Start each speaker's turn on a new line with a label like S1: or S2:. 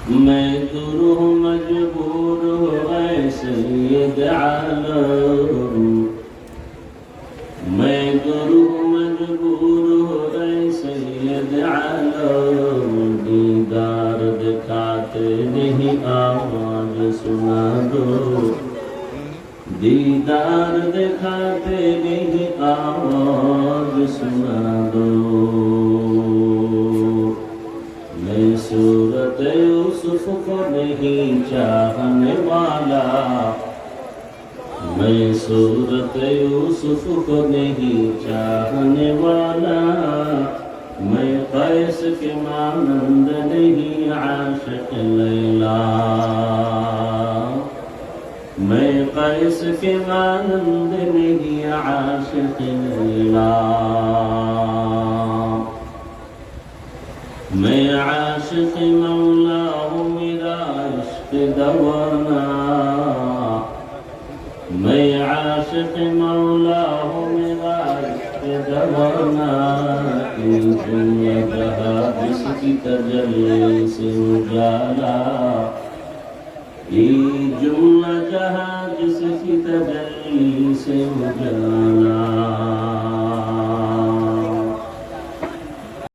S1: میں گروہ مجبور اے سید عالم، میں گروہ مجبور اے سید عالم، دیدار دکھاتے نہیں آواز سنا دو، دیدار دکھاتے نہیں آواز سنا دو۔ میں صورت یوسف کو نہیں چاہنے والا، میں صورت یوسف کو نہیں چاہنے والا، میں قیس کے مانند نہیں عاشق لیلا، میں قیس کے مانند نہیں عاشق لیلا، میں عاشق مولا ہوں میرا عشق دوانا، میں عاشق مولا ہوں میرا عشق دوانا، ان جملہ جہاں جس کی تجلی سے اجالا، یہ جملہ جہاں جس کی تجلی سے اجالا۔